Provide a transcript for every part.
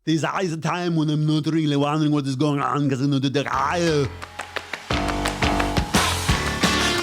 There's always a time when I'm not really wondering what is going on because I know that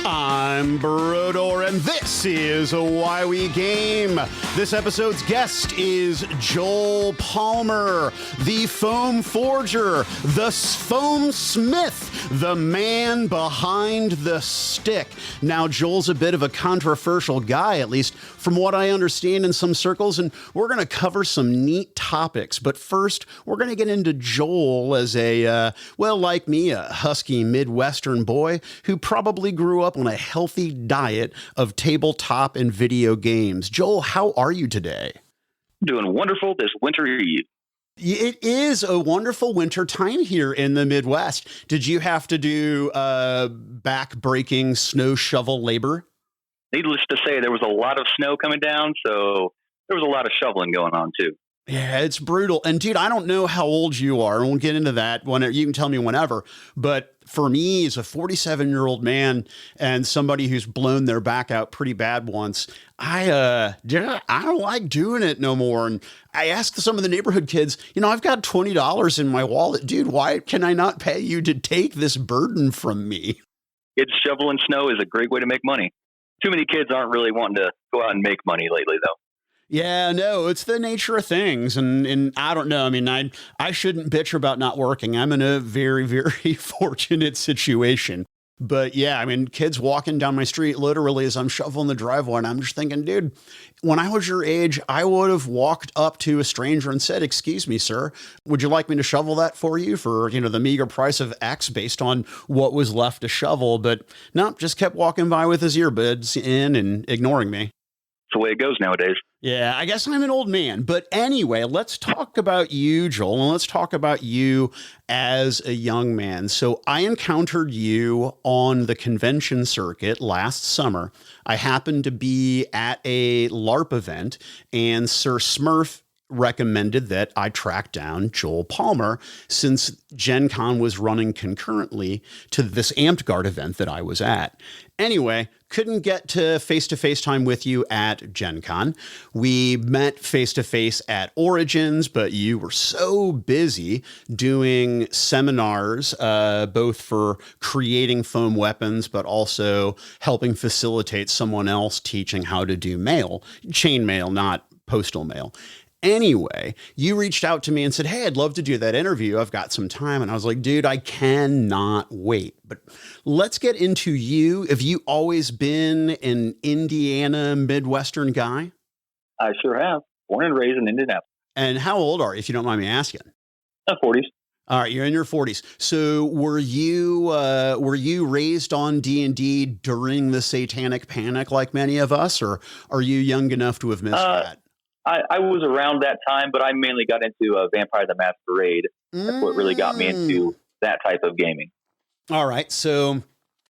I'm Brodor, and this is Why We Game. This episode's guest is Joel Palmer, the foam forger, the foam smith, the man behind the stick. Now, Joel's a bit of a controversial guy, at least from what I understand in some circles, and we're going to cover some neat topics. But first, we're going to get into Joel as a, like me, a husky Midwestern boy who probably grew up on a healthy diet of tabletop and video games. Joel, how are you today? Doing wonderful this winter eve. It is a wonderful winter time here in the Midwest. Did you have to do back-breaking snow shovel labor? Needless to say, there was a lot of snow coming down, so there was a lot of shoveling going on, too. Yeah, it's brutal. And dude, I don't know how old you are, and we'll get into that whenever. You can tell me whenever. But for me, as a 47-year-old man and somebody who's blown their back out pretty bad once, I don't like doing it no more. And I asked some of the neighborhood kids, I've got $20 in my wallet. Dude, why can I not pay you to take this burden from me? It's shoveling snow is a great way to make money. Too many kids aren't really wanting to go out and make money lately, though. Yeah, no, it's the nature of things. And I don't know. I mean, I shouldn't bitch about not working. I'm in a very, very fortunate situation. But yeah, I mean, kids walking down my street literally as I'm shoveling the driveway. And I'm just thinking, dude, when I was your age, I would have walked up to a stranger and said, "Excuse me, sir, would you like me to shovel that for you for, the meager price of X based on what was left to shovel?" But no, just kept walking by with his earbuds in and ignoring me. It's the way it goes nowadays. Yeah, I guess I'm an old man. But anyway, let's talk about you, Joel, and let's talk about you as a young man. So I encountered you on the convention circuit last summer. I happened to be at a LARP event, and Sir Smurf recommended that I track down Joel Palmer since GenCon was running concurrently to this Amped Guard event that I was at. Anyway, couldn't get to face-to-face time with you at GenCon. We met face-to-face at Origins, but you were so busy doing seminars, both for creating foam weapons, but also helping facilitate someone else teaching how to do mail, chain mail, not postal mail. Anyway, you reached out to me and said, "Hey, I'd love to do that interview. I've got some time." And I was like, "Dude, I cannot wait." But let's get into you. Have you always been an Indiana Midwestern guy? I sure have. Born and raised in Indianapolis. And how old are you, if you don't mind me asking? 40s. All right, you're in your 40s. So were you raised on D&D during the Satanic Panic like many of us, or are you young enough to have missed that? I was around that time, but I mainly got into Vampire the Masquerade. That's what really got me into that type of gaming. All right. So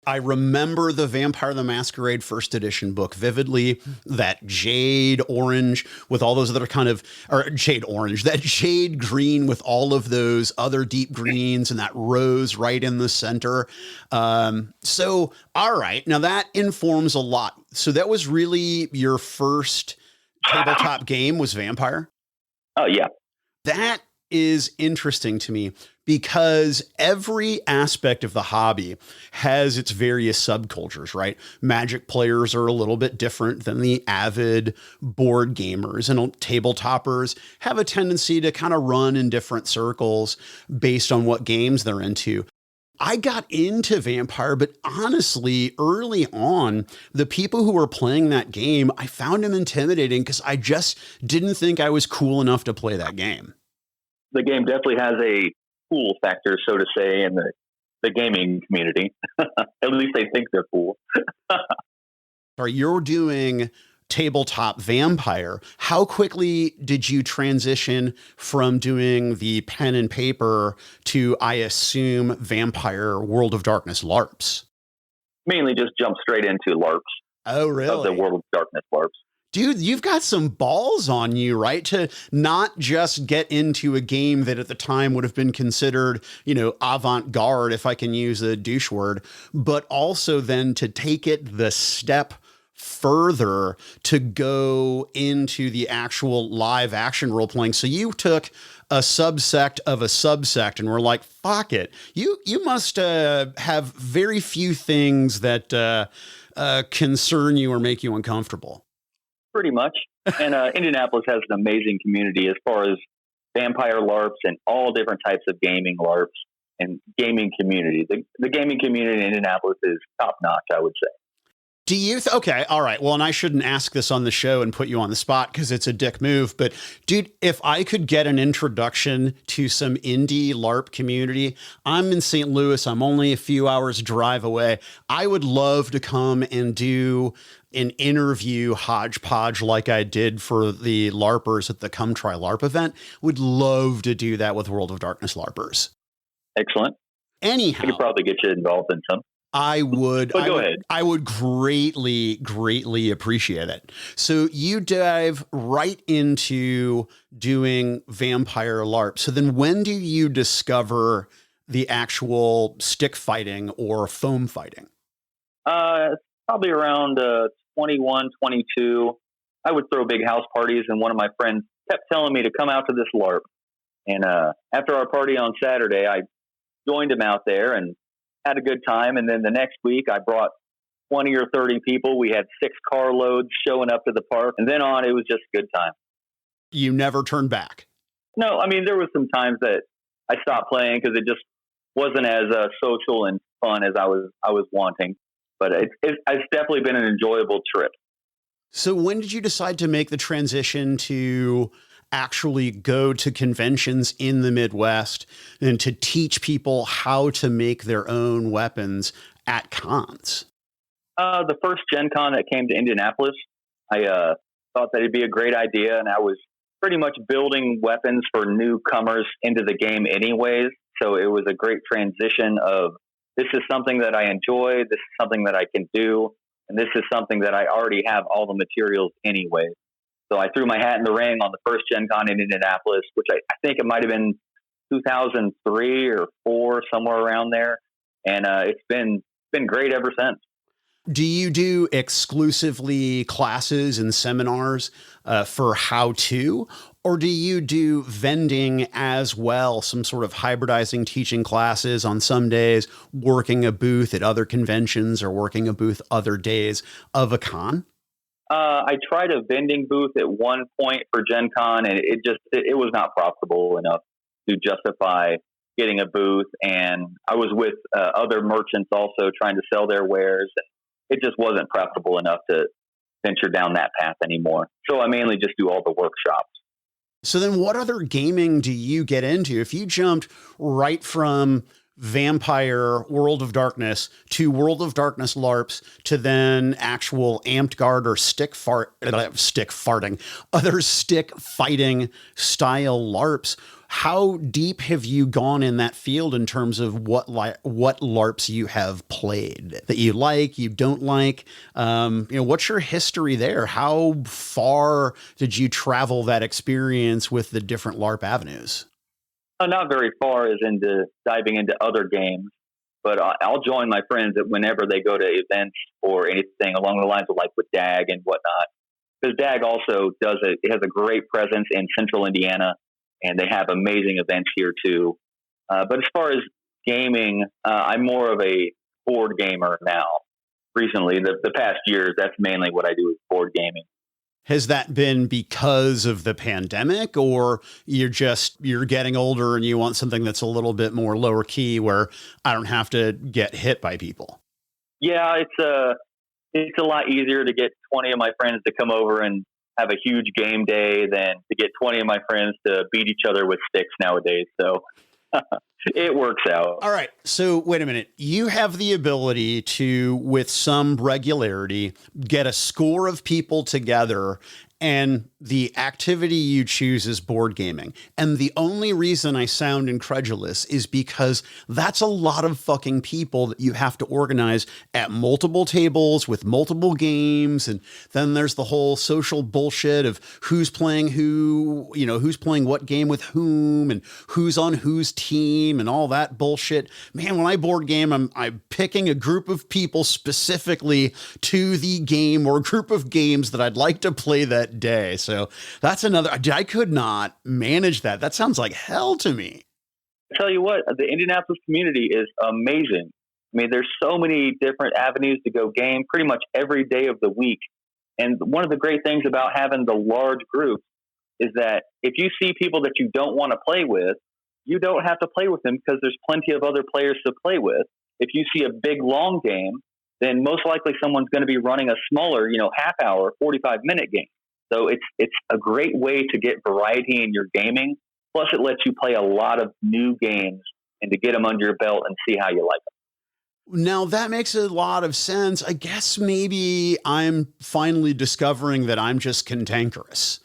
I remember the Vampire the Masquerade first edition book vividly, that jade orange with all those other that jade green with all of those other deep greens and that rose right in the center. So, all right. Now that informs a lot. So that was really your first tabletop game was Vampire? Oh, yeah. That is interesting to me because every aspect of the hobby has its various subcultures, right? Magic players are a little bit different than the avid board gamers, and tabletoppers have a tendency to kind of run in different circles based on what games they're into. I got into Vampire, but honestly, early on, the people who were playing that game, I found them intimidating because I just didn't think I was cool enough to play that game. The game definitely has a cool factor, so to say, in the gaming community. At least they think they're cool. Sorry, you're doing tabletop Vampire. How quickly did you transition from doing the pen and paper to, I assume, Vampire World of Darkness LARPs? Mainly just jump straight into LARPs. Oh, really? Of the World of Darkness LARPs. Dude, you've got some balls on you, right? To not just get into a game that at the time would have been considered, avant-garde, if I can use a douche word, but also then to take it the step further to go into the actual live action role playing. So you took a subsect of a subsect, and we're like, fuck it. You must have very few things that concern you or make you uncomfortable. Pretty much. And Indianapolis has an amazing community as far as vampire LARPs and all different types of gaming LARPs and gaming community. The gaming community in Indianapolis is top notch, I would say. Do you? Okay. All right. Well, and I shouldn't ask this on the show and put you on the spot because it's a dick move. But dude, if I could get an introduction to some indie LARP community, I'm in St. Louis. I'm only a few hours drive away. I would love to come and do an interview hodgepodge like I did for the LARPers at the Come Try LARP event. Would love to do that with World of Darkness LARPers. Excellent. Anyhow, I could probably get you involved in some. I would. But go ahead. I would greatly, greatly appreciate it. So you dive right into doing vampire LARP. So then when do you discover the actual stick fighting or foam fighting? Probably around 21, 22. I would throw big house parties, and one of my friends kept telling me to come out to this LARP. And after our party on Saturday, I joined him out there and had a good time. And then the next week I brought 20 or 30 people. We had 6 carloads showing up to the park. And then on, it was just a good time. You never turned back? No, I mean, there was some times that I stopped playing because it just wasn't as social and fun as I was wanting. But it's definitely been an enjoyable trip. So when did you decide to make the transition to actually go to conventions in the Midwest and to teach people how to make their own weapons at cons? The first GenCon that came to Indianapolis, I thought that it'd be a great idea, and I was pretty much building weapons for newcomers into the game anyways. So it was a great transition of, this is something that I enjoy, this is something that I can do, and this is something that I already have all the materials anyway. So I threw my hat in the ring on the first GenCon in Indianapolis, which I think it might have been 2003 or 4, somewhere around there. And it's been great ever since. Do you do exclusively classes and seminars for how to, or do you do vending as well? Some sort of hybridizing teaching classes on some days, working a booth at other conventions, or working a booth other days of a con? I tried a vending booth at one point for GenCon, and it was not profitable enough to justify getting a booth. And I was with other merchants also trying to sell their wares. It just wasn't profitable enough to venture down that path anymore. So I mainly just do all the workshops. So then what other gaming do you get into? If you jumped right from Vampire World of Darkness to World of Darkness LARPs to then actual amped guard or stick fighting style LARPs, how deep have you gone in that field in terms of what LARPs you have played that you like, you don't like? What's your history there? How far did you travel that experience with the different LARP avenues? Not very far as into diving into other games, but I'll join my friends whenever they go to events or anything along the lines of like with DAG and whatnot. Because DAG also it has a great presence in central Indiana, and they have amazing events here too. But as far as gaming, I'm more of a board gamer now. Recently, the past years, that's mainly what I do is board gaming. Has that been because of the pandemic, or you're getting older and you want something that's a little bit more lower key where I don't have to get hit by people? Yeah, it's a lot easier to get 20 of my friends to come over and have a huge game day than to get 20 of my friends to beat each other with sticks nowadays. So it works out. All right. So wait a minute. You have the ability to, with some regularity, get a score of people together, and the activity you choose is board gaming. And the only reason I sound incredulous is because that's a lot of fucking people that you have to organize at multiple tables with multiple games. And then there's the whole social bullshit of who's playing who's playing what game with whom and who's on whose team and all that bullshit. Man, when I board game, I'm picking a group of people specifically to the game or group of games that I'd like to play that that day. So that's another, I could not manage that. That sounds like hell to me. I tell you what, the Indianapolis community is amazing. I mean, there's so many different avenues to go game pretty much every day of the week. And one of the great things about having the large groups is that if you see people that you don't want to play with, you don't have to play with them because there's plenty of other players to play with. If you see a big long game, then most likely someone's going to be running a smaller, half hour, 45-minute game. So it's a great way to get variety in your gaming. Plus, it lets you play a lot of new games and to get them under your belt and see how you like them. Now, that makes a lot of sense. I guess maybe I'm finally discovering that I'm just cantankerous,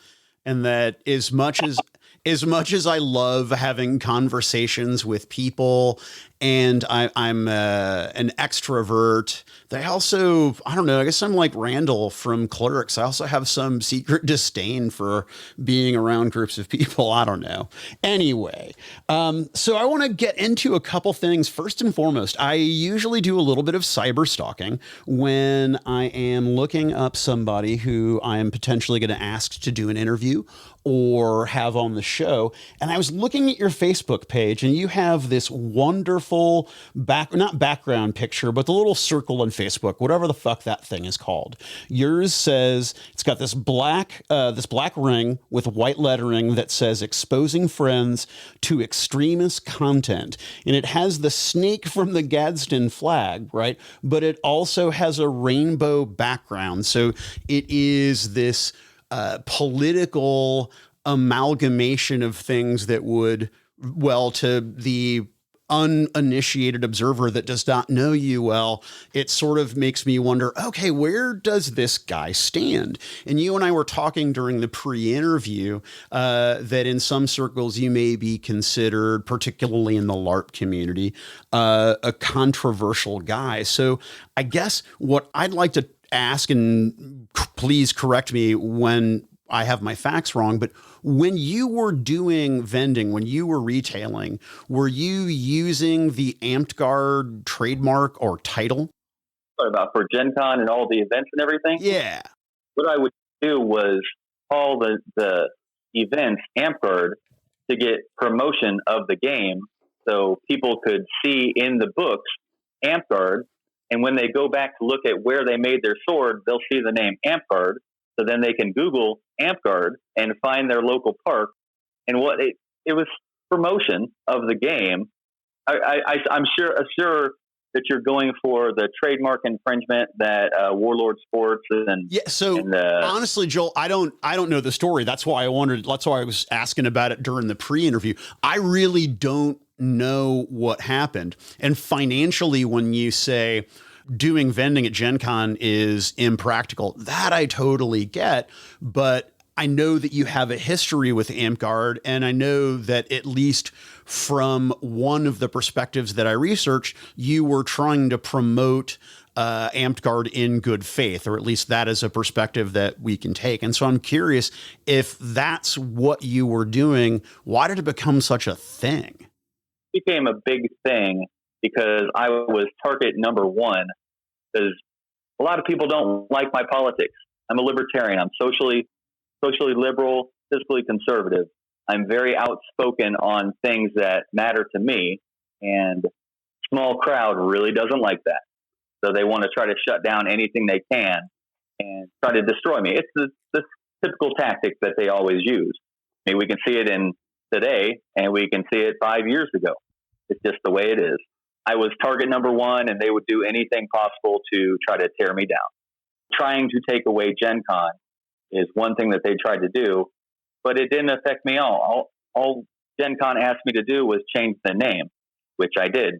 and that as much as I love having conversations with people, and I'm an extrovert, they also, I don't know, I guess I'm like Randall from Clerks. I also have some secret disdain for being around groups of people. I don't know. Anyway, so I want to get into a couple things. First and foremost, I usually do a little bit of cyber stalking when I am looking up somebody who I am potentially going to ask to do an interview or have on the show. And I was looking at your Facebook page, and you have this wonderful not background picture, but the little circle on Facebook, whatever the fuck that thing is called. Yours says, it's got this black ring with white lettering that says exposing friends to extremist content. And it has the snake from the Gadsden flag, right? But it also has a rainbow background. So it is this political amalgamation of things that would, well, to the uninitiated observer that does not know you well, it sort of makes me wonder, okay, where does this guy stand? And you and I were talking during the pre-interview that in some circles you may be considered, particularly in the LARP community, a controversial guy. So I guess what I'd like to ask, and please correct me when I have my facts wrong, but when you were doing vending, when you were retailing, were you using the Amped Guard trademark or title? What about for GenCon and all the events and everything? Yeah. What I would do was call the events Amped Guard to get promotion of the game, so people could see in the books Amped Guard. And when they go back to look at where they made their sword, they'll see the name Amped Guard. So then they can Google Amped Guard and find their local park. And what it was promotion of the game. I'm sure that you're going for the trademark infringement that Warlord Sports and yeah. So honestly, Joel, I don't know the story. That's why I was asking about it during the pre-interview. I really don't know what happened. And financially, when you say doing vending at GenCon is impractical, that I totally get. But I know that you have a history with Amped Guard, and I know that at least from one of the perspectives that I researched, you were trying to promote Amped Guard in good faith, or at least that is a perspective that we can take. And so I'm curious, if that's what you were doing, why did it become such a thing? It became a big thing because I was target number one, because a lot of people don't like my politics. I'm a libertarian. I'm socially liberal, fiscally conservative. I'm very outspoken on things that matter to me, and small crowd really doesn't like that. So they want to try to shut down anything they can and try to destroy me. It's the typical tactic that they always use. I mean, we can see it in today, and we can see it 5 years ago. It's just the way it is. I was target number one, and they would do anything possible to try to tear me down. Trying to take away GenCon is one thing that they tried to do, but it didn't affect me all. All GenCon asked me to do was change the name, which I did.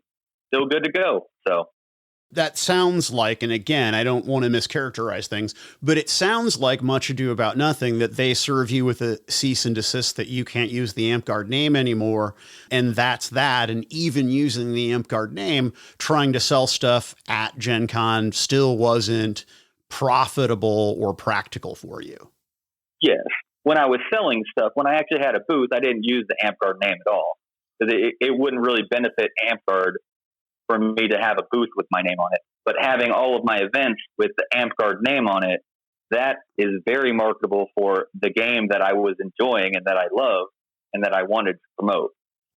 Still good to go. So that sounds like, and again, I don't want to mischaracterize things, but it sounds like Much Ado About Nothing, that they serve you with a cease and desist that you can't use the Amped Guard name anymore. And that's that. And even using the Amped Guard name, trying to sell stuff at GenCon still wasn't profitable or practical for you. Yes. When I was selling stuff, when I actually had a booth, I didn't use the Amped Guard name at all, because it wouldn't really benefit Amped Guard for me to have a booth with my name on it. But having all of my events with the Amped Guard name on it that is very marketable for the game that I was enjoying and that I love and that I wanted to promote.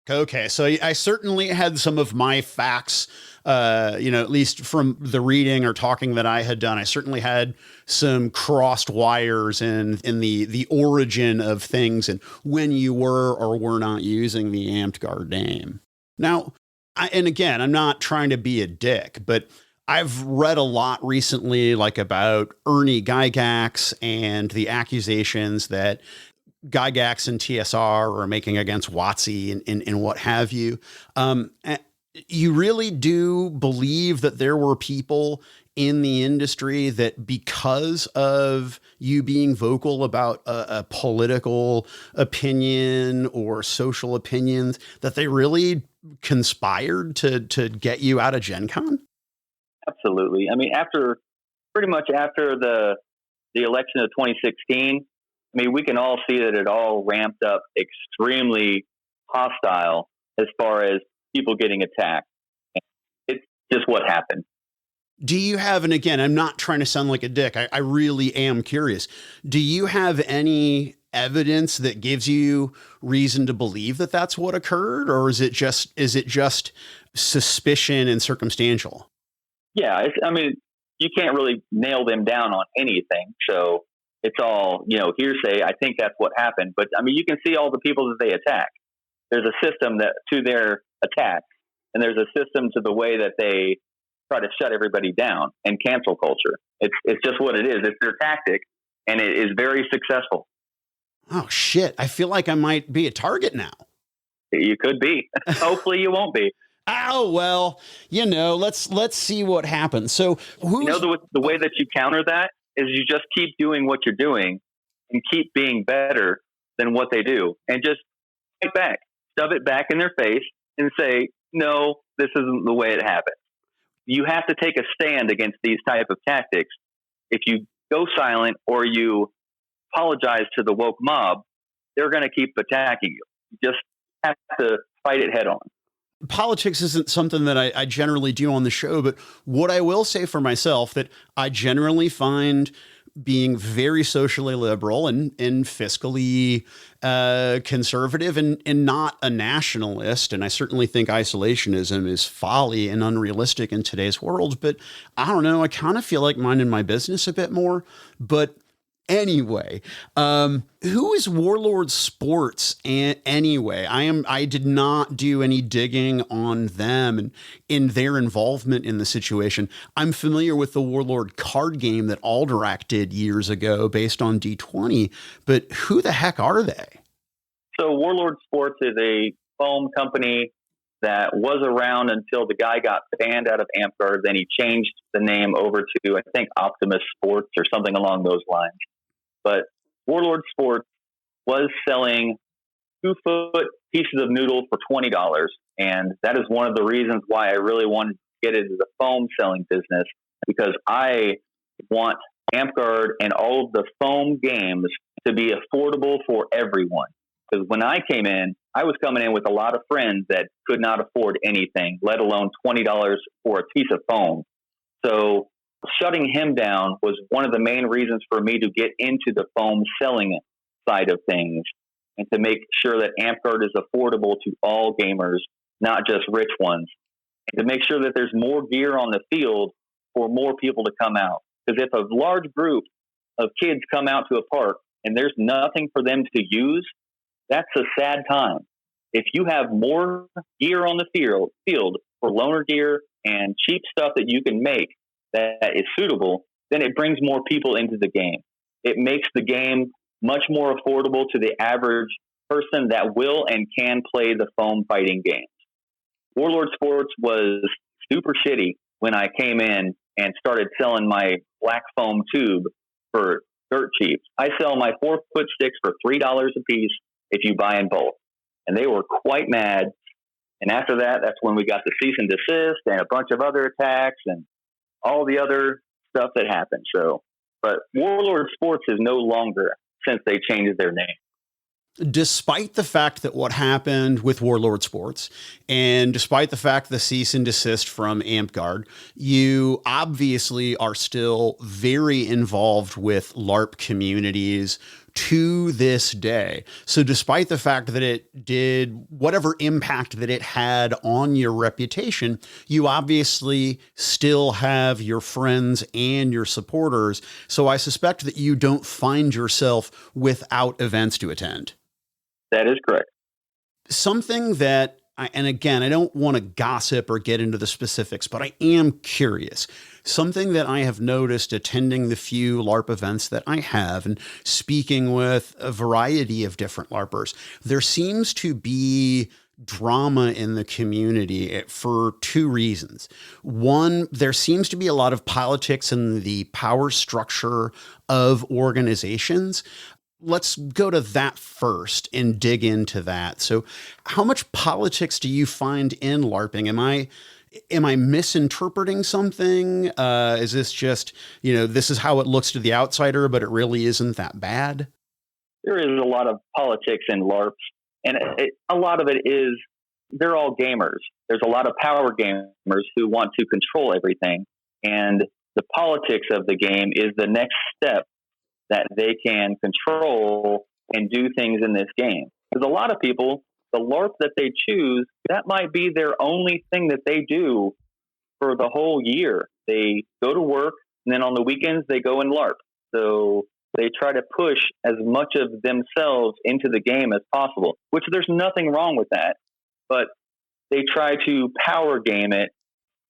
Okay, so I certainly had some of my facts, at least from the reading or talking that I had done. I certainly had some crossed wires in the origin of things and when you were or were not using the Amped Guard name. Now, and again, I'm not trying to be a dick, but I've read a lot recently, like about Ernie Gygax and the accusations that Gygax and TSR are making against WotC and what have you. You really do believe that there were people in the industry that, because of you being vocal about a political opinion or social opinions, that they really conspired to get you out of GenCon? Absolutely. I mean, pretty much after the election of 2016, I mean, we can all see that it all ramped up extremely hostile as far as people getting attacked. It's just what happened. Do you have, and again, I'm not trying to sound like a dick, I really am curious. Do you have any evidence that gives you reason to believe that that's what occurred? Or is it just suspicion and circumstantial? Yeah. I mean, you can't really nail them down on anything. So it's all, hearsay. I think that's what happened. But I mean, you can see all the people that they attack. There's a system to their attacks, and there's a system to the way that they try to shut everybody down and cancel culture. It's just what it is. It's their tactic, and it is very successful. Oh shit. I feel like I might be a target now. You could be. Hopefully you won't be. Oh, well, let's see what happens. So the way that you counter that is you just keep doing what you're doing and keep being better than what they do, and just fight back, shove it back in their face and say, no, this isn't the way it happened. You have to take a stand against these type of tactics. If you go silent or you apologize to the woke mob, they're going to keep attacking you. You just have to fight it head on. Politics isn't something that I generally do on the show, but what I will say for myself that I generally find being very socially liberal and fiscally conservative and not a nationalist. And I certainly think isolationism is folly and unrealistic in today's world. But I don't know. I kind of feel like minding my business a bit more. But anyway, who is Warlord Sports anyway? I did not do any digging on them and in their involvement in the situation. I'm familiar with the Warlord card game that Alderac did years ago based on D20, but who the heck are they? So Warlord Sports is a foam company that was around until the guy got banned out of Amped Guard. Then he changed the name over to, I think, Optimus Sports or something along those lines. But Warlord Sports was selling 2-foot pieces of noodle for $20. And that is one of the reasons why I really wanted to get into the foam selling business, because I want Amped Guard and all of the foam games to be affordable for everyone. Because when I came in, I was coming in with a lot of friends that could not afford anything, let alone $20 for a piece of foam. So shutting him down was one of the main reasons for me to get into the foam selling side of things, and to make sure that Amped Guard is affordable to all gamers, not just rich ones, and to make sure that there's more gear on the field for more people to come out. Because if a large group of kids come out to a park and there's nothing for them to use, that's a sad time. If you have more gear on the field for loaner gear and cheap stuff that you can make that is suitable, then it brings more people into the game. It makes the game much more affordable to the average person that will and can play the foam fighting games. Warlord Sports was super shitty when I came in and started selling my black foam tube for dirt cheap. I sell my 4-foot sticks for $3 a piece if you buy in bulk. And they were quite mad. And after that, that's when we got the cease and desist and a bunch of other attacks and all the other stuff that happened. So, but Warlord Sports is no longer, since they changed their name. Despite the fact that what happened with Warlord Sports, and despite the fact the cease and desist from AmpGuard, you obviously are still very involved with LARP communities to this day. So despite the fact that it did whatever impact that it had on your reputation, you obviously still have your friends and your supporters. So I suspect that you don't find yourself without events to attend. That is correct. Something that, and again, I don't want to gossip or get into the specifics, but I am curious. Something that I have noticed attending the few LARP events that I have and speaking with a variety of different LARPers, there seems to be drama in the community for two reasons. One, there seems to be a lot of politics in the power structure of organizations. Let's go to that first and dig into that. So how much politics do you find in LARPing? Am I misinterpreting something? Is this just, this is how it looks to the outsider, but it really isn't that bad? There is a lot of politics in LARPs, and a lot of it is they're all gamers. There's a lot of power gamers who want to control everything, and the politics of the game is the next step that they can control and do things in this game. Because a lot of people, the LARP that they choose, that might be their only thing that they do for the whole year. They go to work, and then on the weekends, they go and LARP. So they try to push as much of themselves into the game as possible, which there's nothing wrong with that. But they try to power game it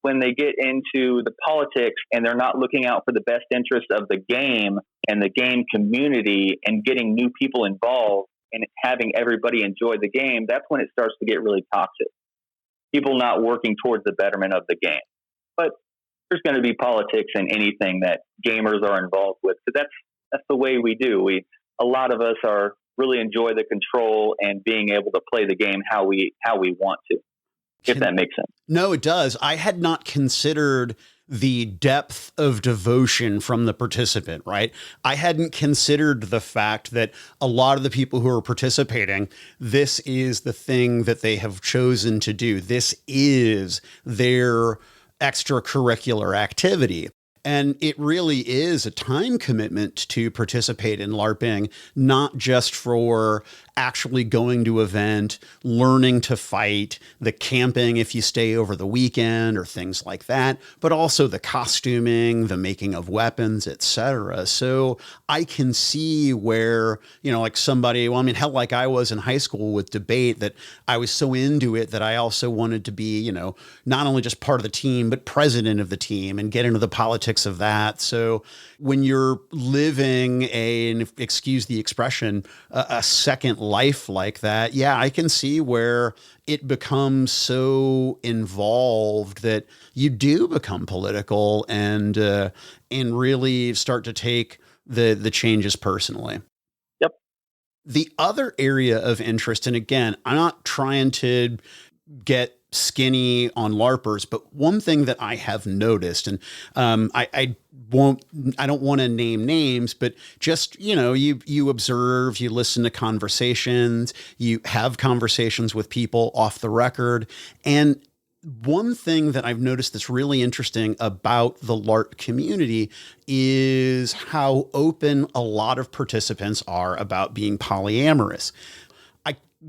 when they get into the politics and they're not looking out for the best interest of the game and the game community and getting new people involved and having everybody enjoy the game. That's when it starts to get really toxic. People not working towards the betterment of the game. But there's going to be politics in anything that gamers are involved with. So that's the way we do. A lot of us are really enjoy the control and being able to play the game how we want to. If that makes sense. No, it does. I had not considered the depth of devotion from the participant, right? I hadn't considered the fact that a lot of the people who are participating, this is the thing that they have chosen to do. This is their extracurricular activity. And it really is a time commitment to participate in LARPing, not just for actually going to event, learning to fight, the camping if you stay over the weekend or things like that, but also the costuming, the making of weapons, etc. So I can see where, like somebody, hell, like I was in high school with debate, that I was so into it that I also wanted to be, not only just part of the team, but president of the team and get into the politics of that. So when you're living and excuse the expression, a second life like that, yeah, I can see where it becomes so involved that you do become political and really start to take the changes personally. Yep. The other area of interest, and again, I'm not trying to get skinny on LARPers, but one thing that I have noticed, and I don't want to name names, but just, you observe, you listen to conversations, you have conversations with people off the record. And one thing that I've noticed that's really interesting about the LARP community is how open a lot of participants are about being polyamorous.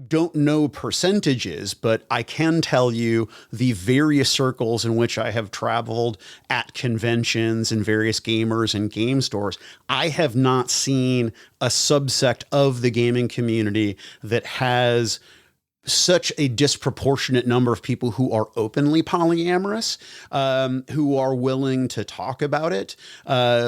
Don't know percentages, but I can tell you the various circles in which I have traveled at conventions and various gamers and game stores. I have not seen a subsect of the gaming community that has such a disproportionate number of people who are openly polyamorous, who are willing to talk about it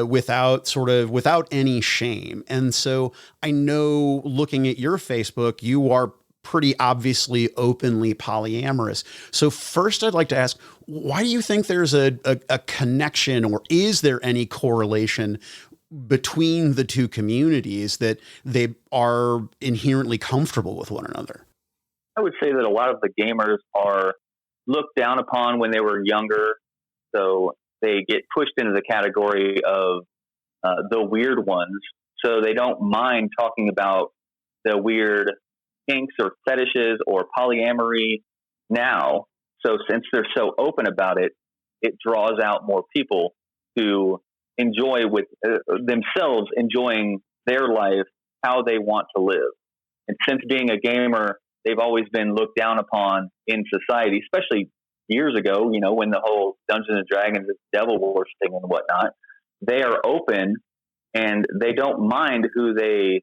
without any shame. And so I know, looking at your Facebook, you are pretty obviously openly polyamorous. So first, I'd like to ask, why do you think there's a connection, or is there any correlation between the two communities, that they are inherently comfortable with one another? I would say that a lot of the gamers are looked down upon when they were younger. So they get pushed into the category of the weird ones. So they don't mind talking about the the weird kinks or fetishes or polyamory now. So since they're so open about it, it draws out more people to enjoy with themselves, enjoying their life, how they want to live. And since being a gamer, they've always been looked down upon in society, especially years ago, you know, when the whole Dungeons and Dragons, devil worshipping and whatnot. They are open and they don't mind who they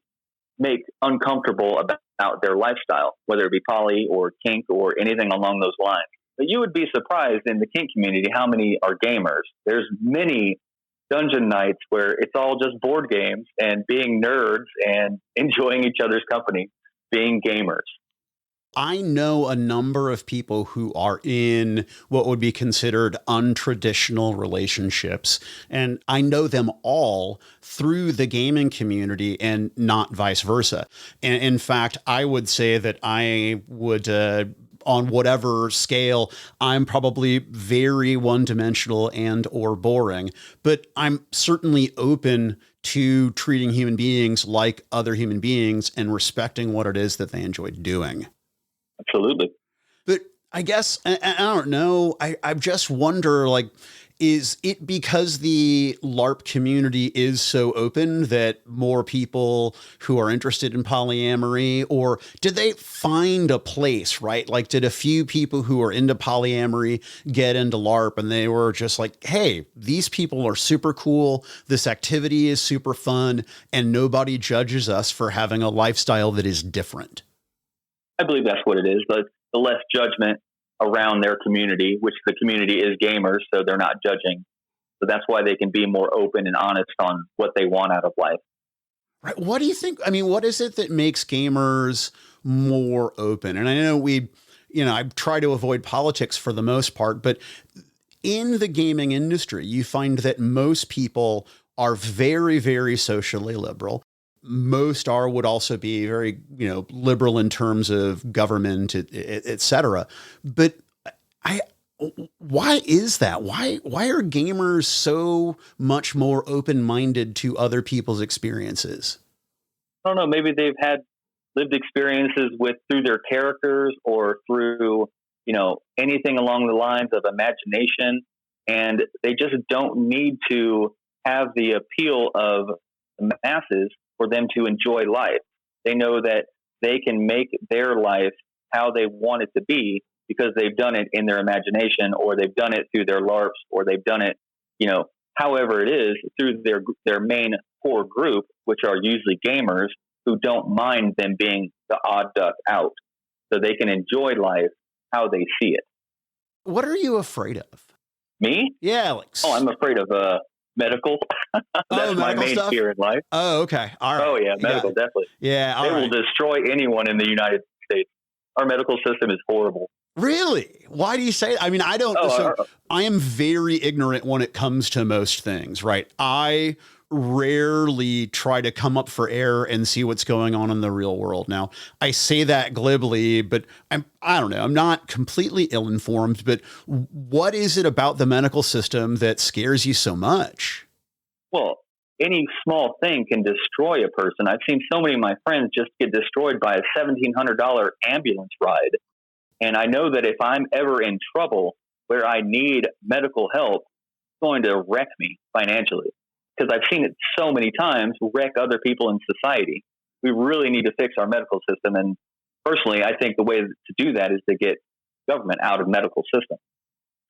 make uncomfortable about their lifestyle, whether it be poly or kink or anything along those lines. But you would be surprised in the kink community how many are gamers. There's many dungeon nights where it's all just board games and being nerds and enjoying each other's company, being gamers. I know a number of people who are in what would be considered untraditional relationships, and I know them all through the gaming community and not vice versa. And in fact, I would say that I would, on whatever scale, I'm probably very one-dimensional and or boring, but I'm certainly open to treating human beings like other human beings and respecting what it is that they enjoy doing. Absolutely. But I guess, I don't know, I just wonder, like, is it because the LARP community is so open that more people who are interested in polyamory, or did they find a place, right? Like, did a few people who are into polyamory get into LARP and they were just like, hey, these people are super cool, this activity is super fun, and nobody judges us for having a lifestyle that is different? I believe that's what it is, but the less judgment around their community, which the community is gamers, so they're not judging. So that's why they can be more open and honest on what they want out of life. Right. What do you think? I mean, what is it that makes gamers more open? And I know I try to avoid politics for the most part, but in the gaming industry, you find that most people are very, very socially liberal. Most would also be very, liberal in terms of government, et cetera. But why is that? Why are gamers so much more open-minded to other people's experiences? I don't know. Maybe they've had lived experiences through their characters or through, anything along the lines of imagination. And they just don't need to have the appeal of the masses for them to enjoy life. They know that they can make their life how they want it to be because they've done it in their imagination, or they've done it through their LARPs, or they've done it, however it is, through their main core group, which are usually gamers who don't mind them being the odd duck out. So they can enjoy life how they see it. What are you afraid of? Me? Yeah, Alex. Oh, I'm afraid of medical. That's my main fear in life. Oh, okay. All right. Oh, yeah, medical, definitely. Yeah, they will destroy anyone in the United States. Our medical system is horrible. Really? Why do you say that? I mean, I don't. I am very ignorant when it comes to most things, right? I rarely try to come up for air and see what's going on in the real world. Now, I say that glibly, but I don't know. I'm not completely ill-informed, but what is it about the medical system that scares you so much? Well, any small thing can destroy a person. I've seen so many of my friends just get destroyed by a $1,700 ambulance ride. And I know that if I'm ever in trouble where I need medical help, it's going to wreck me financially. Because I've seen it so many times wreck other people in society. We really need to fix our medical system. And personally, I think the way to do that is to get government out of medical system.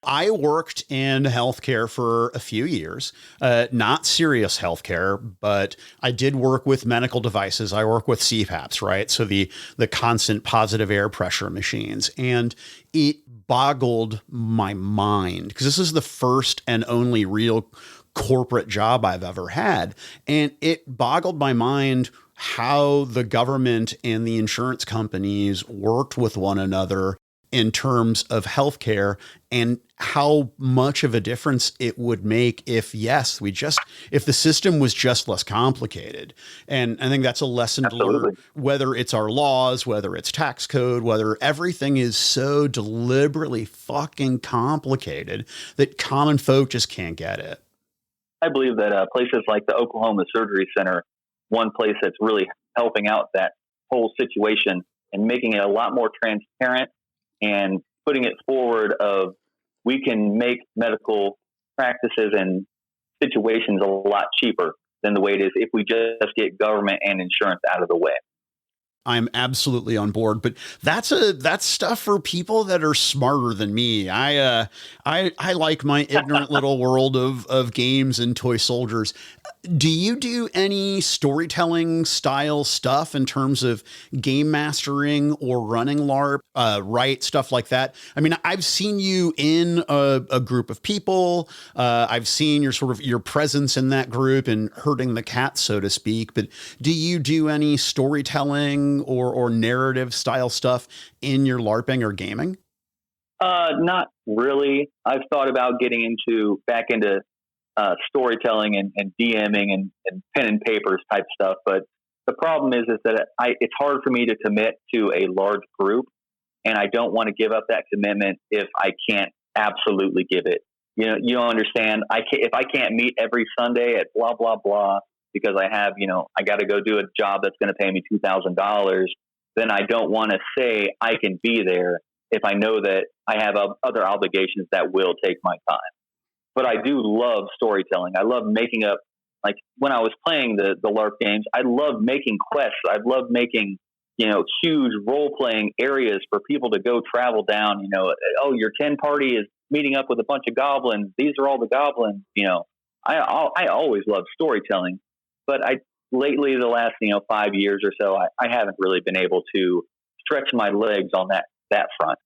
I worked in healthcare for a few years, not serious healthcare, but I did work with medical devices. I work with CPAPs, right? So the constant positive air pressure machines. And it boggled my mind because this is the first and only real corporate job I've ever had. And it boggled my mind how the government and the insurance companies worked with one another in terms of healthcare and how much of a difference it would make if the system was just less complicated. And I think that's a lesson to learn, whether it's our laws, whether it's tax code, whether everything is so deliberately fucking complicated that common folk just can't get it. I believe that places like the Oklahoma Surgery Center, one place that's really helping out that whole situation and making it a lot more transparent and putting it forward of we can make medical practices and situations a lot cheaper than the way it is if we just get government and insurance out of the way. I'm absolutely on board, but that's stuff for people that are smarter than me. I like my ignorant little world of games and toy soldiers. Do you do any storytelling style stuff in terms of game mastering or running LARP, right? Stuff like that. I mean, I've seen you in a group of people. I've seen your presence in that group and herding the cat, so to speak. But do you do any storytelling or narrative style stuff in your LARPing or gaming? Not really. I've thought about getting back into storytelling and DMing and pen and papers type stuff. But the problem is that it's hard for me to commit to a large group, and I don't want to give up that commitment if I can't absolutely give it. You don't understand. If I can't meet every Sunday at blah, blah, blah, because I have, I got to go do a job that's going to pay me $2,000, then I don't want to say I can be there if I know that I have other obligations that will take my time. But I do love storytelling. I love making up, like when I was playing the LARP games, I love making quests. I love making, huge role-playing areas for people to go travel down. Oh, your 10 party is meeting up with a bunch of goblins. These are all the goblins. I always love storytelling. But lately, the last, 5 years or so, I haven't really been able to stretch my legs on that front.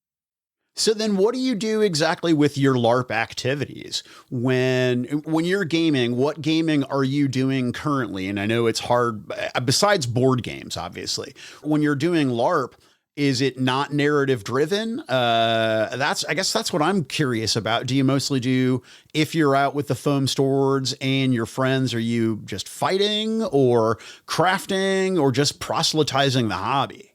So then what do you do exactly with your LARP activities? When you're gaming, what gaming are you doing currently? And I know it's hard, besides board games, obviously. When you're doing LARP, is it not narrative driven? I guess that's what I'm curious about. Do you mostly do, if you're out with the foam swords and your friends, are you just fighting or crafting or just proselytizing the hobby?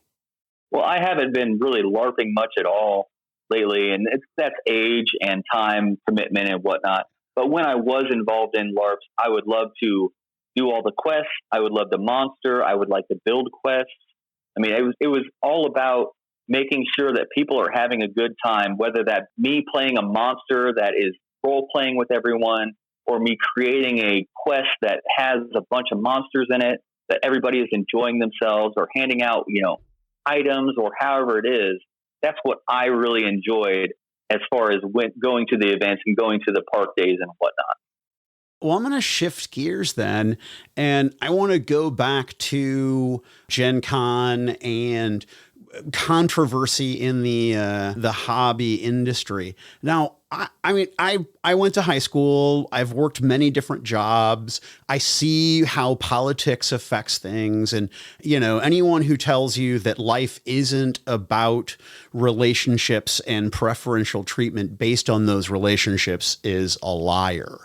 Well, I haven't been really LARPing much at all lately, and that's age and time commitment and whatnot. But when I was involved in LARPs, I would love to do all the quests. I would love the monster. I would like to build quests. I mean, it was all about making sure that people are having a good time, whether that me playing a monster that is role playing with everyone, or me creating a quest that has a bunch of monsters in it that everybody is enjoying themselves, or handing out, items, or however it is. That's what I really enjoyed as far as going to the events and going to the park days and whatnot. Well, I'm going to shift gears then, and I want to go back to Gen Con and controversy in the hobby industry. Now, I went to high school. I've worked many different jobs. I see how politics affects things. And, anyone who tells you that life isn't about relationships and preferential treatment based on those relationships is a liar.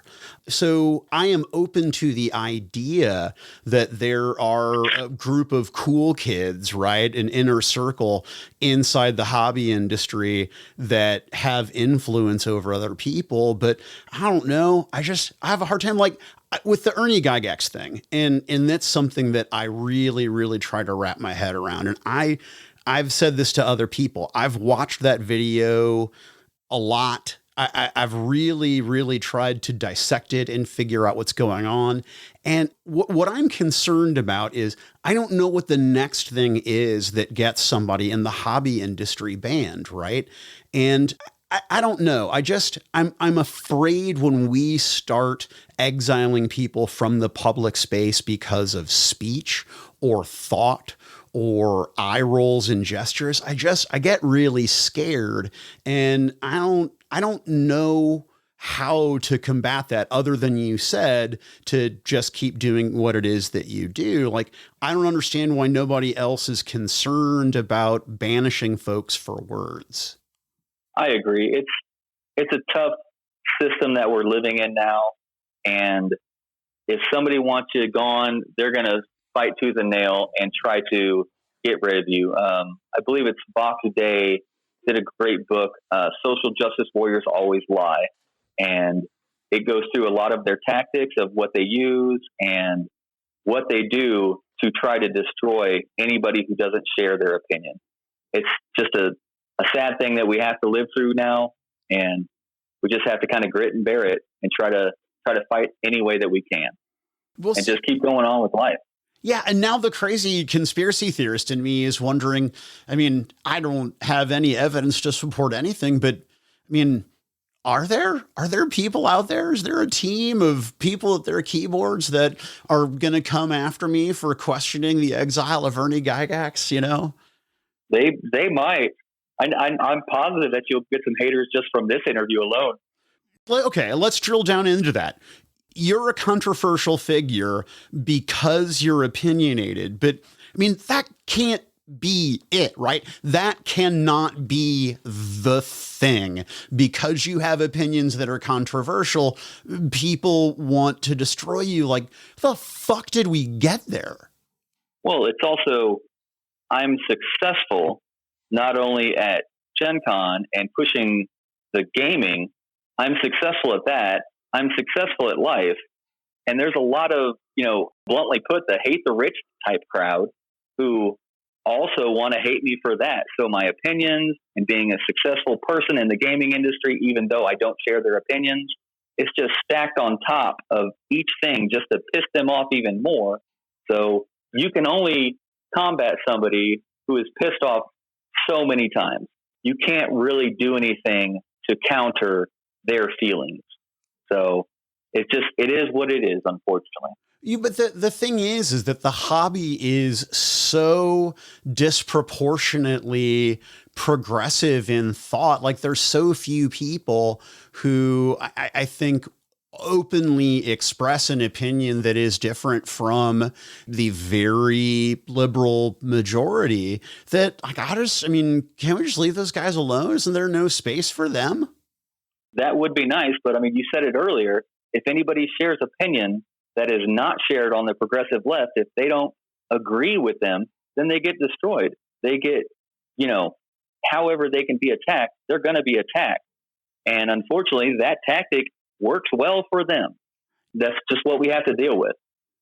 So I am open to the idea that there are a group of cool kids, right? An inner circle inside the hobby industry that have influence over other people. But I don't know. I have a hard time with the Ernie Gygax thing. And that's something that I really, really try to wrap my head around. And I've said this to other people. I've watched that video a lot. I've really, really tried to dissect it and figure out what's going on. And what I'm concerned about is I don't know what the next thing is that gets somebody in the hobby industry banned, right? And I don't know. I'm afraid when we start exiling people from the public space because of speech or thought or eye rolls and gestures, I get really scared, and I don't know how to combat that other than you said, to just keep doing what it is that you do. Like, I don't understand why nobody else is concerned about banishing folks for words. I agree. It's a tough system that we're living in now. And if somebody wants you gone, they're going to fight tooth and nail and try to get rid of you. I believe it's Box Day did a great book, Social Justice Warriors Always Lie. And it goes through a lot of their tactics of what they use and what they do to try to destroy anybody who doesn't share their opinion. It's just a sad thing that we have to live through now, and we just have to kind of grit and bear it and try to fight any way that we can, and just keep going on with life. Yeah, and now the crazy conspiracy theorist in me is wondering, I mean, I don't have any evidence to support anything, but I mean, are there people out there? Is there a team of people at their keyboards that are going to come after me for questioning the exile of Ernie Gygax, you know? They might. I'm positive that you'll get some haters just from this interview alone. Okay, let's drill down into that. You're a controversial figure because you're opinionated, but I mean, that can't be it, right? That cannot be the thing. Because you have opinions that are controversial, people want to destroy you. Like, the fuck did we get there? Well, it's also, I'm successful not only at GenCon and pushing the gaming, I'm successful at that. I'm successful at life. And there's a lot of, bluntly put, the hate the rich type crowd who also want to hate me for that. So my opinions and being a successful person in the gaming industry, even though I don't share their opinions, it's just stacked on top of each thing just to piss them off even more. So you can only combat somebody who is pissed off so many times. You can't really do anything to counter their feelings. So it is what it is, unfortunately. But the thing is that the hobby is so disproportionately progressive in thought. Like, there's so few people who I think openly express an opinion that is different from the very liberal majority that, like, can we just leave those guys alone? Isn't there no space for them? That would be nice. But I mean, you said it earlier. If anybody shares opinion that is not shared on the progressive left, if they don't agree with them, then they get destroyed. They get, however they can be attacked, they're going to be attacked. And unfortunately, that tactic works well for them. That's just what we have to deal with.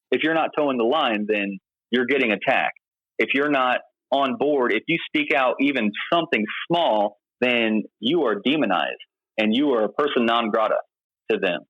If you're not towing the line, then you're getting attacked. If you're not on board, if you speak out even something small, then you are demonized and you are a person non grata to them.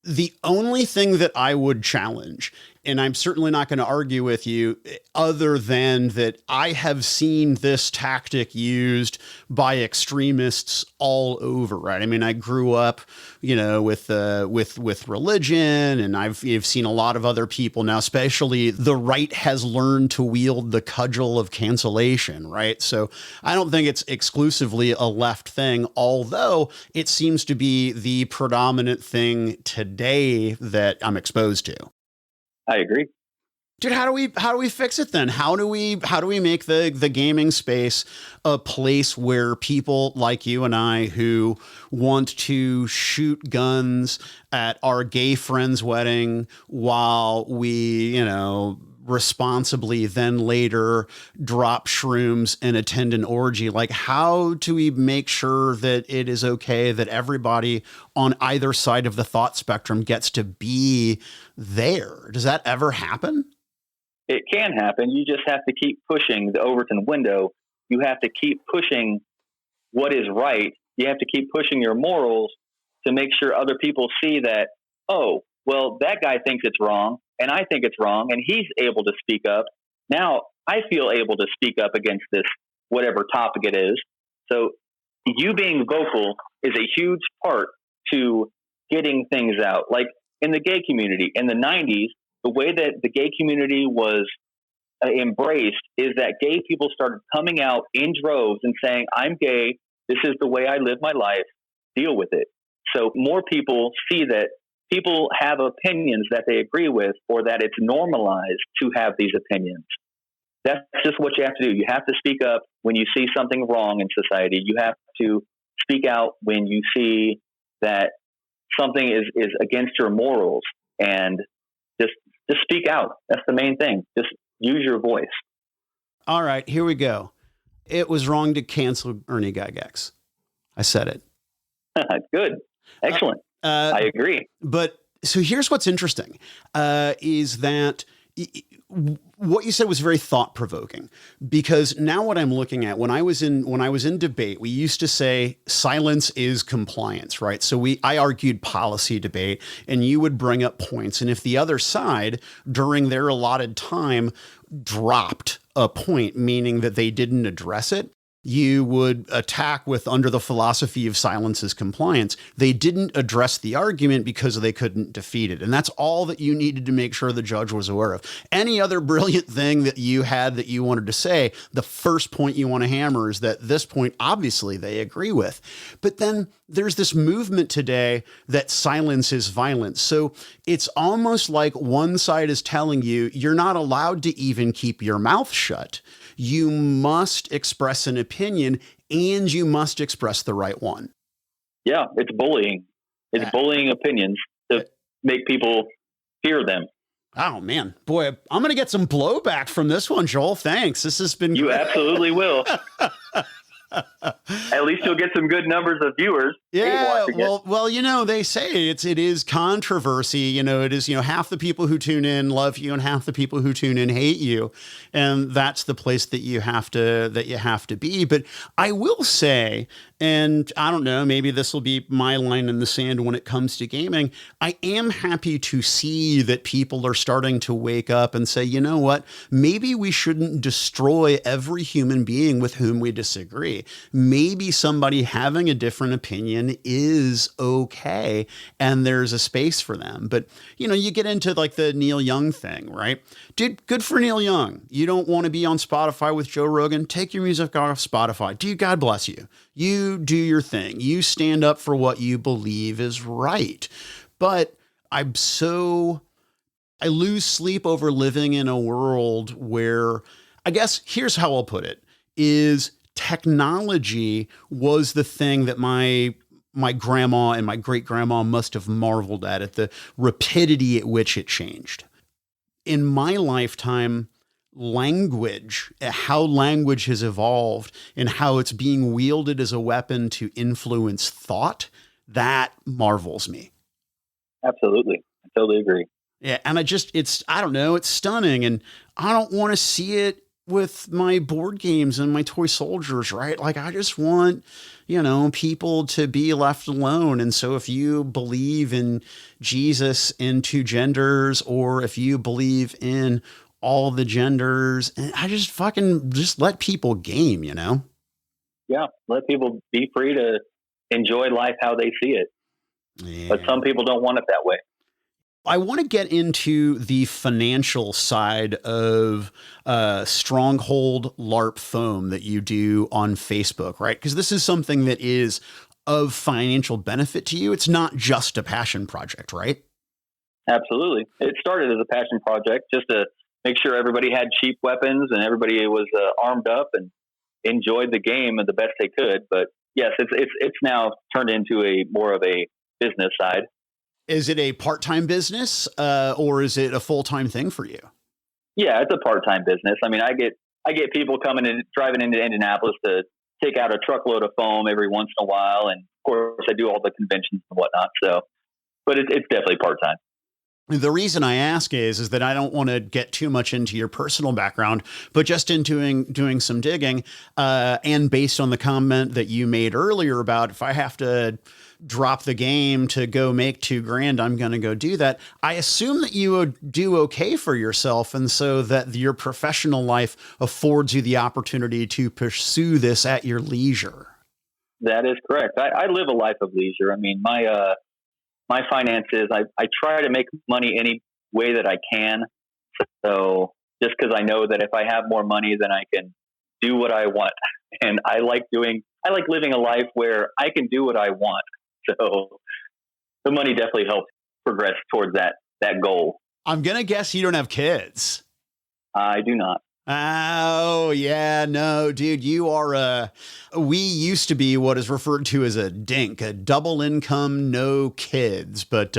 The only thing that I would challenge, and I'm certainly not going to argue with you, other than that I have seen this tactic used by extremists all over, right? I mean, I grew up, with religion, and you've seen a lot of other people now, especially the right has learned to wield the cudgel of cancellation, right? So I don't think it's exclusively a left thing, although it seems to be the predominant thing today that I'm exposed to. I agree. Dude, how do we fix it then? How do we make the gaming space a place where people like you and I who want to shoot guns at our gay friend's wedding while we, responsibly then later drop shrooms and attend an orgy? Like, how do we make sure that it is okay that everybody on either side of the thought spectrum gets to be there? Does that ever happen? It can happen. You just have to keep pushing the Overton window. You have to keep pushing what is right. You have to keep pushing your morals to make sure other people see that, oh, well, that guy thinks it's wrong, and I think it's wrong, and he's able to speak up. Now I feel able to speak up against this, whatever topic it is. So you being vocal is a huge part to getting things out. Like in the gay community in the 90s, the way that the gay community was embraced is that gay people started coming out in droves and saying, I'm gay. This is the way I live my life. Deal with it. So more people see that people have opinions that they agree with, or that it's normalized to have these opinions. That's just what you have to do. You have to speak up when you see something wrong in society. You have to speak out when you see that something is against your morals, and just speak out. That's the main thing. Just use your voice. All right, here we go. It was wrong to cancel Ernie Gygax. I said it. Good. Excellent. I agree. But so here's what's interesting, is that what you said was very thought provoking, because now what I'm looking at, when I was in debate, we used to say silence is compliance, right? So I argued policy debate, and you would bring up points. And if the other side during their allotted time dropped a point, meaning that they didn't address it, you would attack with under the philosophy of silence is compliance. They didn't address the argument because they couldn't defeat it. And that's all that you needed to make sure the judge was aware of. Any other brilliant thing that you had that you wanted to say, the first point you want to hammer is that this point, obviously, they agree with. But then there's this movement today that silence is violence. So it's almost like one side is telling you you're not allowed to even keep your mouth shut. You must express an opinion, and you must express the right one. Yeah, it's bullying. It's bullying opinions to make people hear them. Oh, man. Boy, I'm going to get some blowback from this one, Joel. Thanks. This has been You great. absolutely will. At least you'll get some good numbers of viewers. Yeah, well, they say it is controversy. It is, half the people who tune in love you and half the people who tune in hate you. And that's the place that you have to be. But I will say, and I don't know, maybe this will be my line in the sand when it comes to gaming, I am happy to see that people are starting to wake up and say, you know what, maybe we shouldn't destroy every human being with whom we disagree. Maybe somebody having a different opinion is okay, and there's a space for them. But, you get into like the Neil Young thing, right? Dude, good for Neil Young. You don't want to be on Spotify with Joe Rogan? Take your music off Spotify. Dude, God bless you. You do your thing. You stand up for what you believe is right. But I lose sleep over living in a world where, I guess, here's how I'll put it, is technology was the thing that my grandma and my great grandma must have marveled at the rapidity at which it changed. In my lifetime, language, how language has evolved and how it's being wielded as a weapon to influence thought, that marvels me. Absolutely. I totally agree. Yeah. And I don't know, it's stunning. And I don't want to see it with my board games and my toy soldiers, right? Like, I just want, people to be left alone. And so if you believe in Jesus in two genders, or if you believe in all the genders, and I just let people game, Yeah. Let people be free to enjoy life how they see it. Yeah. But some people don't want it that way. I want to get into the financial side of Stronghold LARP foam that you do on Facebook, right? Because this is something that is of financial benefit to you. It's not just a passion project, right? Absolutely. It started as a passion project just to make sure everybody had cheap weapons and everybody was armed up and enjoyed the game the best they could. But yes, it's now turned into more of a business side. Is it a part-time business or is it a full-time thing for you? Yeah, it's a part-time business. I mean, I get people coming and driving into Indianapolis to take out a truckload of foam every once in a while. And of course I do all the conventions and whatnot. So, but it's definitely part-time. The reason I ask is that I don't want to get too much into your personal background, but just in doing some digging, and based on the comment that you made earlier about if I have to drop the game to go make $2,000, I'm going to go do that. I assume that you would do okay for yourself, and so that your professional life affords you the opportunity to pursue this at your leisure. That is correct. I live a life of leisure. I mean, my finances, I try to make money any way that I can. So just because I know that if I have more money, then I can do what I want. And I like living a life where I can do what I want. So the money definitely helps progress towards that goal. I'm going to guess you don't have kids. I do not. Oh, yeah, no, dude, you are we used to be what is referred to as a DINK, a double income, no kids. But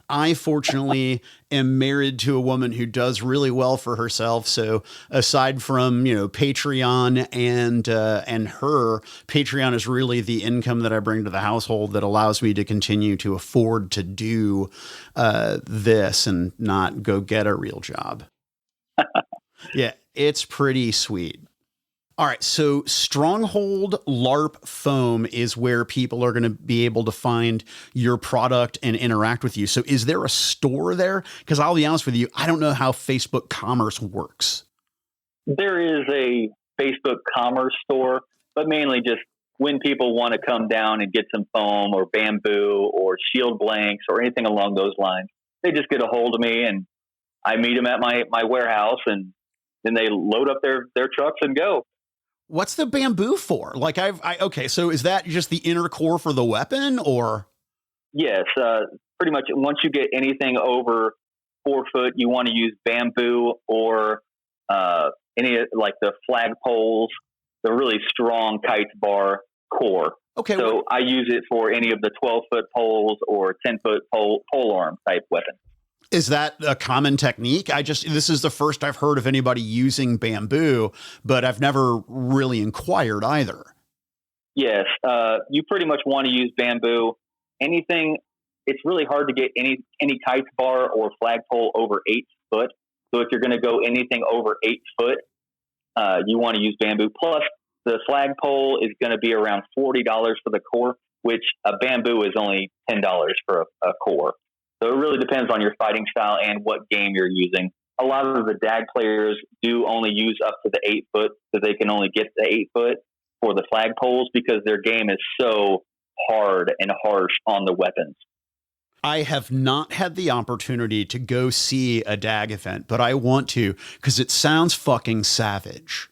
I fortunately am married to a woman who does really well for herself. So aside from, Patreon and her, Patreon is really the income that I bring to the household that allows me to continue to afford to do this and not go get a real job. Yeah, it's pretty sweet. All right, so Stronghold LARP Foam is where people are going to be able to find your product and interact with you. So is there a store there? Because I'll be honest with you, I don't know how Facebook commerce works. There is a Facebook commerce store, but mainly just when people want to come down and get some foam or bamboo or shield blanks or anything along those lines, they just get a hold of me and I meet them at my warehouse, and then they load up their trucks and go. What's the bamboo for? Like okay, so is that just the inner core for the weapon or? Yes, pretty much once you get anything over 4 foot, you want to use bamboo or any like the flagpoles, the really strong kite bar core. Okay. So I use it for any of the 12-foot poles or 10-foot pole arm type weapon. Is that a common technique? This is the first I've heard of anybody using bamboo, but I've never really inquired either. Yes. You pretty much want to use bamboo. Anything, it's really hard to get any kite bar or flagpole over 8 foot. So if you're going to go anything over 8 foot, you want to use bamboo. Plus the flagpole is going to be around $40 for the core, which a bamboo is only $10 for a core. So it really depends on your fighting style and what game you're using. A lot of the DAG players do only use up to the 8 foot, so they can only get the 8 foot for the flagpoles because their game is so hard and harsh on the weapons. I have not had the opportunity to go see a DAG event, but I want to because it sounds fucking savage.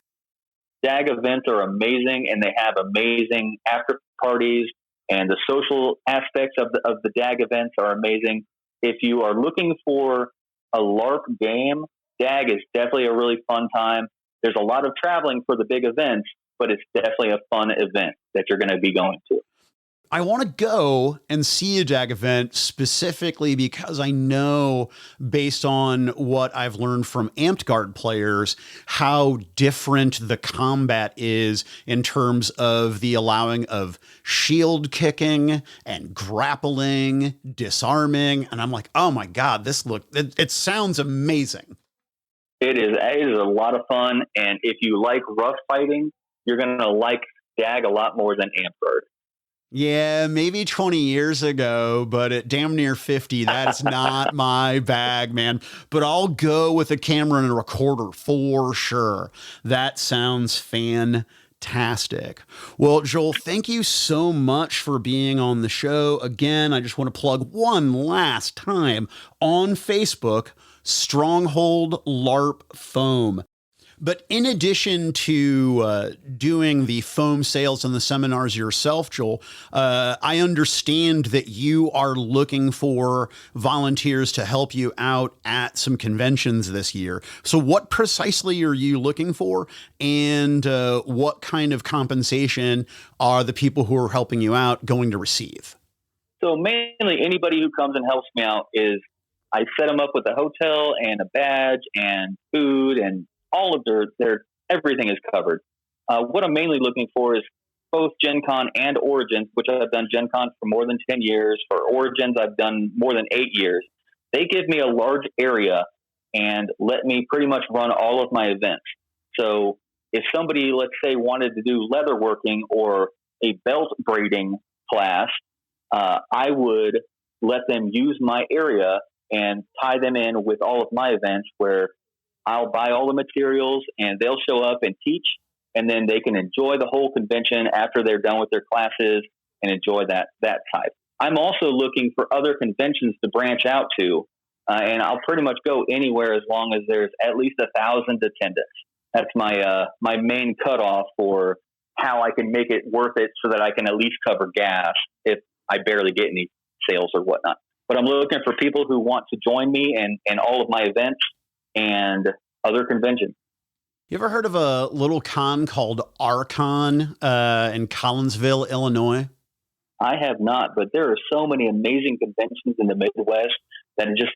DAG events are amazing, and they have amazing after parties, and the social aspects of the DAG events are amazing. If you are looking for a LARP game, DAG is definitely a really fun time. There's a lot of traveling for the big events, but it's definitely a fun event that you're going to be going to. I want to go and see a DAG event specifically because I know, based on what I've learned from Amped Guard players, how different the combat is in terms of the allowing of shield kicking and grappling, disarming. And I'm like, oh my God, it sounds amazing. It is a lot of fun. And if you like rough fighting, you're going to like DAG a lot more than Amped Guard. Yeah, maybe 20 years ago, but at damn near 50, that's not my bag, man. But I'll go with a camera and a recorder for sure. That sounds fantastic. Well, Joel, thank you so much for being on the show. Again, I just want to plug one last time on Facebook, Stronghold LARP Foam. But in addition to doing the foam sales and the seminars yourself, Joel, I understand that you are looking for volunteers to help you out at some conventions this year. So what precisely are you looking for, and what kind of compensation are the people who are helping you out going to receive? So mainly anybody who comes and helps me out is I set them up with a hotel and a badge and food, and all of their everything is covered. What I'm mainly looking for is both GenCon and Origins, which I've done GenCon for more than 10 years. For Origins, I've done more than 8 years. They give me a large area and let me pretty much run all of my events. So if somebody, let's say, wanted to do leatherworking or a belt braiding class, I would let them use my area and tie them in with all of my events where I'll buy all the materials and they'll show up and teach, and then they can enjoy the whole convention after they're done with their classes and enjoy that type. I'm also looking for other conventions to branch out to, and I'll pretty much go anywhere as long as there's at least 1,000 attendants. That's my main cutoff for how I can make it worth it so that I can at least cover gas if I barely get any sales or whatnot. But I'm looking for people who want to join me in all of my events and other conventions. You ever heard of a little con called Archon in Collinsville, Illinois? I have not, but there are so many amazing conventions in the Midwest that just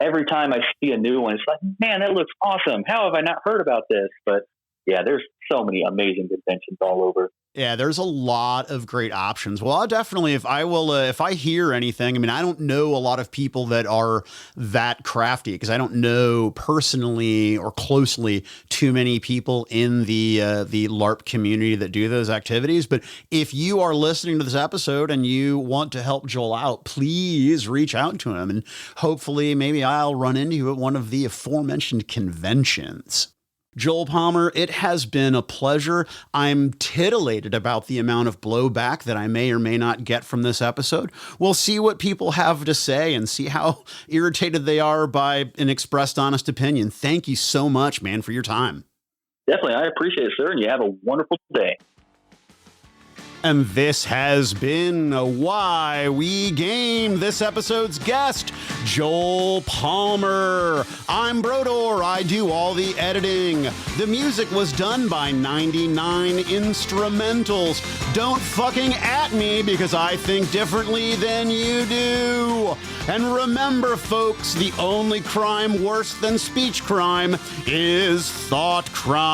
every time I see a new one, it's like, man, that looks awesome. How have I not heard about this? But yeah, there's so many amazing conventions all over. Yeah, there's a lot of great options. Well, I'll definitely, if I hear anything, I mean, I don't know a lot of people that are that crafty because I don't know personally or closely too many people in the LARP community that do those activities. But if you are listening to this episode and you want to help Joel out, please reach out to him, and hopefully maybe I'll run into you at one of the aforementioned conventions. Joel Palmer, it has been a pleasure. I'm titillated about the amount of blowback that I may or may not get from this episode. We'll see what people have to say and see how irritated they are by an expressed honest opinion. Thank you so much, man, for your time. Definitely. I appreciate it, sir. And you have a wonderful day. And this has been Why We Game, this episode's guest, Joel Palmer. I'm Brodor. I do all the editing. The music was done by 99 Instrumentals. Don't fucking at me because I think differently than you do. And remember, folks, the only crime worse than speech crime is thought crime.